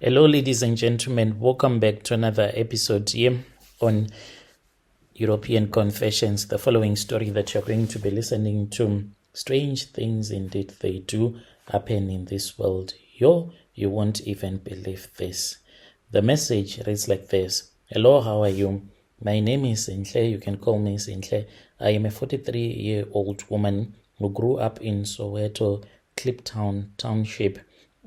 Hello, ladies and gentlemen. Welcome back to another episode here on European Confessions. The following story that you're going to be listening to, strange things indeed they do happen in this world. You won't even believe this. The message reads like this. Hello, how are you? My name is Sinhle. You can call me Sinhle. I am a 43-year-old woman who grew up in Soweto, Kliptown Township.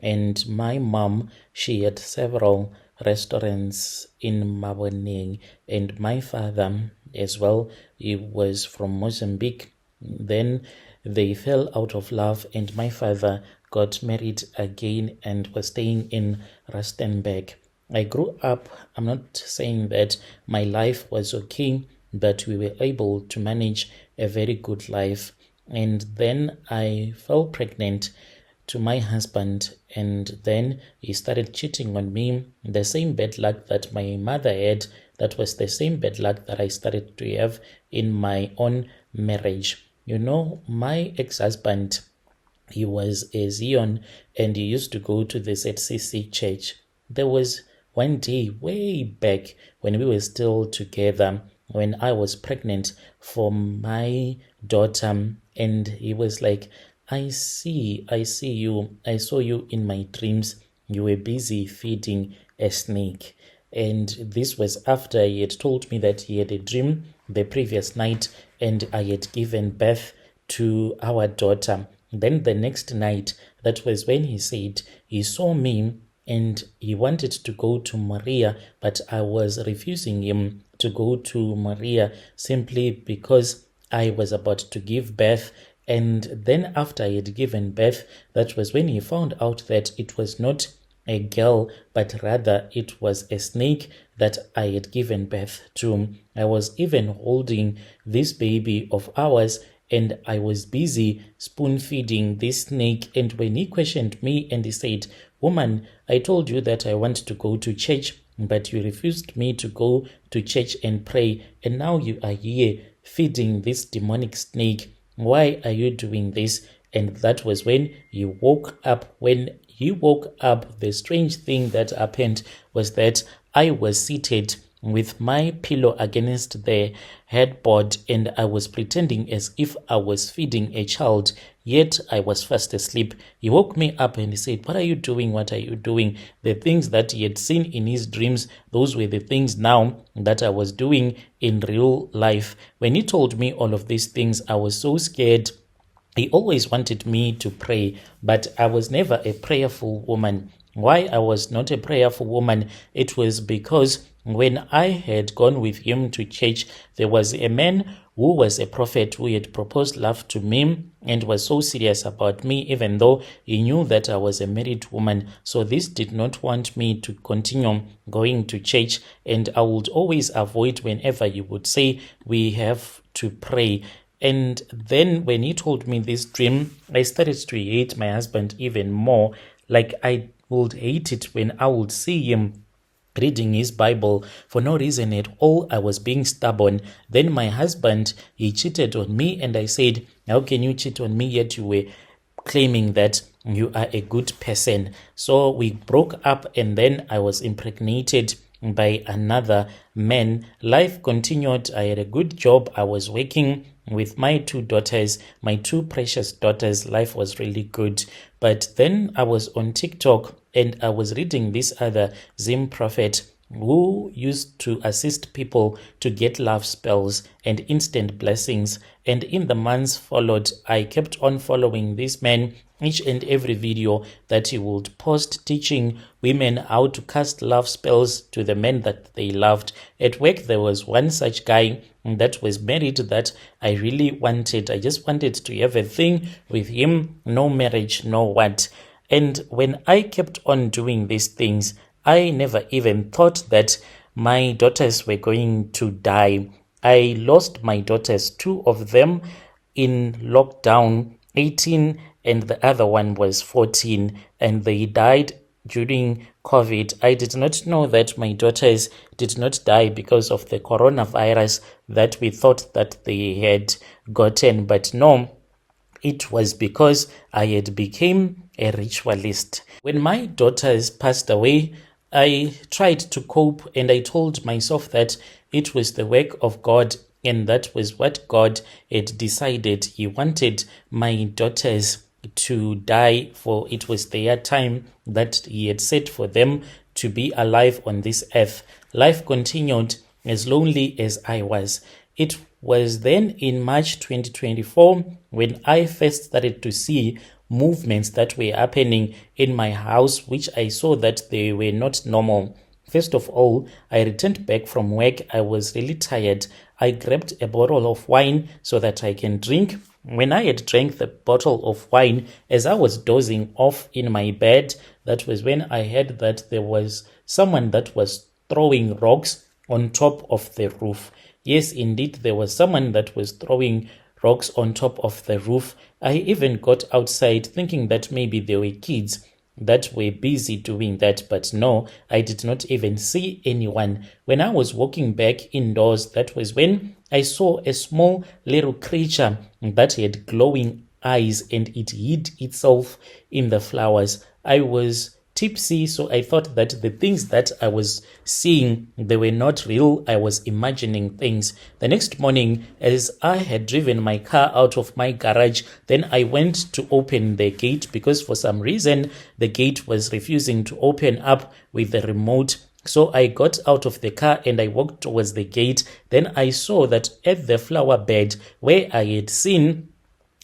And my mom, she had several restaurants in Maboneng, and my father as well, he was from Mozambique. Then they fell out of love, and my father got married again and was staying in Rustenburg. I grew up, I'm not saying that my life was okay, but we were able to manage a very good life. And then I fell pregnant to my husband, and then he started cheating on me. The same bad luck that my mother had, that was the same bad luck that I started to have in my own marriage. You know, my ex-husband, he was a Zion, and he used to go to the ZCC church. There was one day way back when we were still together, when I was pregnant for my daughter, and he was like, I see you. I saw you in my dreams. You were busy feeding a snake. And this was after he had told me that he had a dream the previous night and I had given birth to our daughter. Then the next night, that was when he said he saw me and he wanted to go to Maria, but I was refusing him to go to Maria simply because I was about to give birth. And then after I had given birth, that was when he found out that it was not a girl, but rather it was a snake that I had given birth to. I was even holding this baby of ours, and I was busy spoon feeding this snake. And when he questioned me and he said, "Woman, I told you that I want to go to church, but you refused me to go to church and pray, and now you are here feeding this demonic snake. Why are you doing this?" And that was when he woke up. When he woke up, the strange thing that happened was that I was seated with my pillow against the headboard, and I was pretending as if I was feeding a child, yet I was fast asleep. He woke me up and he said, "What are you doing? What are you doing?" The things that he had seen in his dreams, those were the things now that I was doing in real life. When he told me all of these things, I was so scared. He always wanted me to pray, but I was never a prayerful woman. Why I was not a prayerful woman? It was because when I had gone with him to church, there was a man who was a prophet who had proposed love to me and was so serious about me, even though he knew that I was a married woman. So this did not want me to continue going to church, and I would always avoid whenever he would say we have to pray. And then when he told me this dream, I started to hate my husband even more. Like I would hate it when I would see him reading his Bible for no reason at all. I was being stubborn. Then my husband, he cheated on me, and I said, "How can you cheat on me yet you were claiming that you are a good person?" So we broke up, and then I was impregnated by another man. Life continued. I had a good job. I was working with my two daughters, my two precious daughters. Life was really good. But then I was on TikTok and I was reading this other Zim prophet who used to assist people to get love spells and instant blessings. And in the months followed, I kept on following this man. Each and every video that he would post teaching women how to cast love spells to the men that they loved. At work, there was one such guy that was married that I really wanted. I just wanted to have a thing with him, no marriage, no what. And when I kept on doing these things, I never even thought that my daughters were going to die. I lost my daughters, two of them in lockdown, 18, and the other one was 14, and they died during COVID. I did not know that my daughters did not die because of the coronavirus that we thought that they had gotten, but no, it was because I had become a ritualist. When my daughters passed away, I tried to cope and I told myself that it was the work of God and that was what God had decided. He wanted my daughters to die, for it was their time that He had set for them to be alive on this earth. Life continued as lonely as I was. It was then in March 2024 when I first started to see movements that were happening in my house, which I saw that they were not normal. First of all, I returned back from work. I was really tired. I grabbed a bottle of wine so that I can drink. When I had drank the bottle of wine, as I was dozing off in my bed, that was when I heard that there was someone that was throwing rocks on top of the roof. Yes, indeed, there was someone that was throwing rocks on top of the roof. I even got outside thinking that maybe there were kids that were busy doing that, but no, I did not even see anyone. When I was walking back indoors, that was when I saw a small little creature that had glowing eyes and it hid itself in the flowers. I was tipsy, so I thought that the things that I was seeing, they were not real. I was imagining things. The next morning, as I had driven my car out of my garage, then I went to open the gate because for some reason the gate was refusing to open up with the remote. So I got out of the car and I walked towards the gate. Then I saw that at the flower bed where I had seen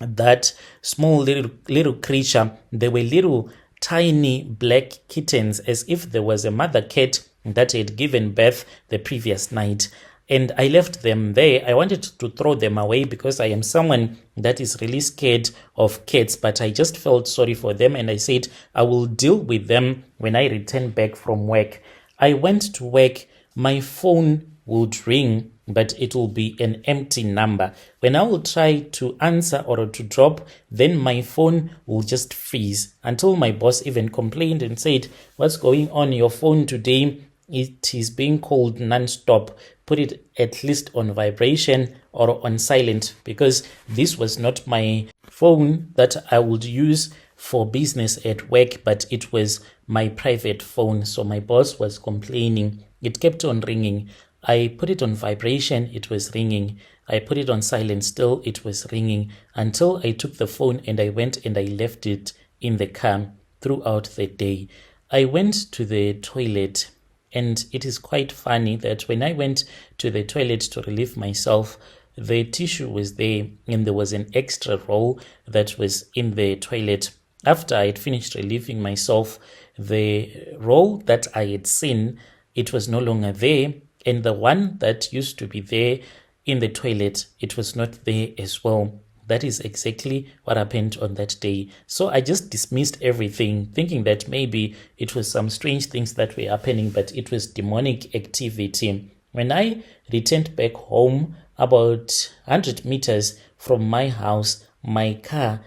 that small little creature, there were little tiny black kittens, as if there was a mother cat that had given birth the previous night. And I left them there. I wanted to throw them away because I am someone that is really scared of cats, but I just felt sorry for them and I said I will deal with them when I return back from work. I went to work. My phone would ring, but it will be an empty number. When I will try to answer or to drop, then my phone will just freeze until my boss even complained and said, "What's going on your phone today? It is being called non-stop. Put it at least on vibration or on silent," because this was not my phone that I would use for business at work, but it was my private phone. So my boss was complaining. It kept on ringing. I put it on vibration, it was ringing. I put it on silent, still it was ringing, until I took the phone and I went and I left it in the car throughout the day. I went to the toilet, and it is quite funny that when I went to the toilet to relieve myself, the tissue was there and there was an extra roll that was in the toilet. After I had finished relieving myself, the roll that I had seen, it was no longer there. And the one that used to be there in the toilet, it was not there as well. That is exactly what happened on that day. So I just dismissed everything, thinking that maybe it was some strange things that were happening, but it was demonic activity. When I returned back home, about 100 meters from my house, my car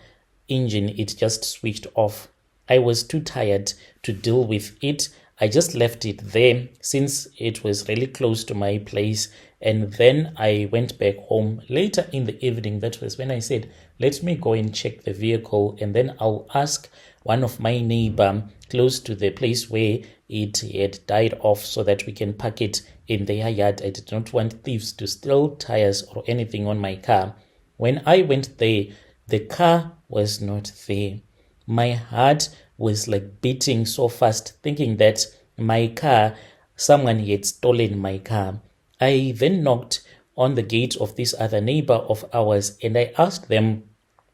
engine, it just switched off. I was too tired to deal with it. I just left it there since it was really close to my place, and then I went back home later in the evening. That was when I said, let me go and check the vehicle, and then I'll ask one of my neighbor close to the place where it had died off so that we can park it in their yard. I did not want thieves to steal tires or anything on my car. When I went there, the car was not there. My heart was like beating so fast, thinking that my car, someone had stolen my car. I then knocked on the gate of this other neighbor of ours and I asked them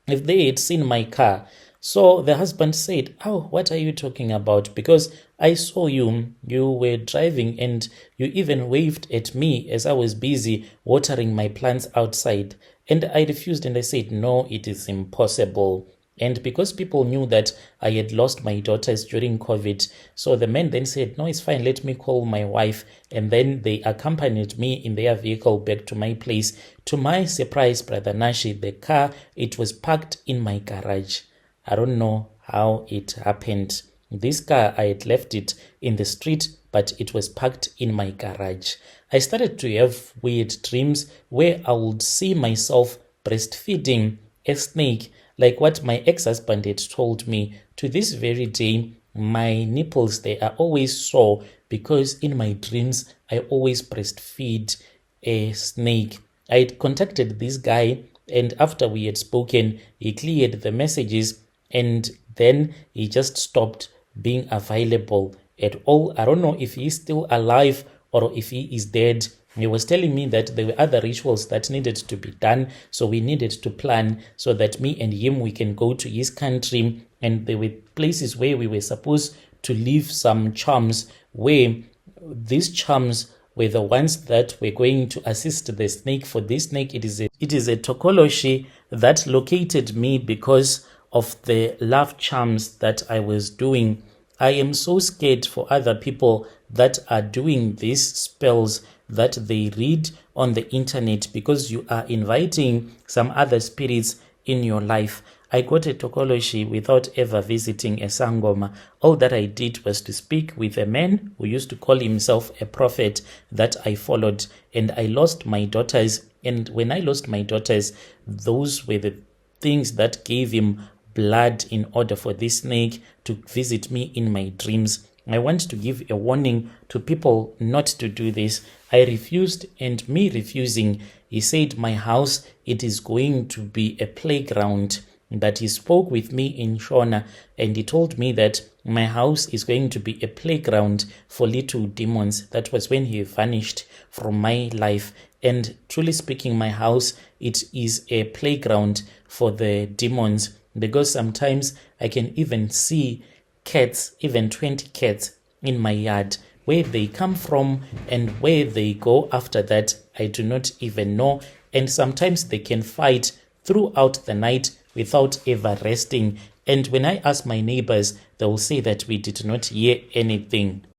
if they had seen my car. So the husband said, "Oh, what are you talking about? Because I saw you were driving and you even waved at me as I was busy watering my plants outside." And I refused and I said, "No, it is impossible." And because people knew that I had lost my daughters during COVID, so the man then said, "No, it's fine, let me call my wife." And then they accompanied me in their vehicle back to my place. To my surprise, Brother Nashi, the car, it was parked in my garage. I don't know how it happened. This car, I had left it in the street, but it was parked in my garage. I started to have weird dreams where I would see myself breastfeeding a snake, like what my ex-husband had told me. To this very day, my nipples, they are always sore because in my dreams, I always breastfeed a snake. I had contacted this guy, and after we had spoken, he cleared the messages, and then he just stopped being available at all. I don't know if he's still alive or if he is dead. He was telling me that there were other rituals that needed to be done, so we needed to plan so that me and him, we can go to his country, and there were places where we were supposed to leave some charms, where these charms were the ones that were going to assist the snake. For this snake, it is a tokoloshi that located me because of the love charms that I was doing. I am so scared for other people that are doing these spells that they read on the internet, because you are inviting some other spirits in your life. I got a tokoloshi without ever visiting a sangoma. All that I did was to speak with a man who used to call himself a prophet that I followed, and I lost my daughters. And when I lost my daughters, those were the things that gave him blood in order for this snake to visit me in my dreams. I want to give a warning to people not to do this. I refused, and me refusing, he said my house, it is going to be a playground. That he spoke with me in Shona, and he told me that my house is going to be a playground for little demons. That was when he vanished from my life. And truly speaking, my house, it is a playground for the demons, because sometimes I can even see cats, even 20 cats in my yard. Where they come from and where they go after that, I do not even know. And sometimes they can fight throughout the night without ever resting. And when I ask my neighbors, they will say that we did not hear anything.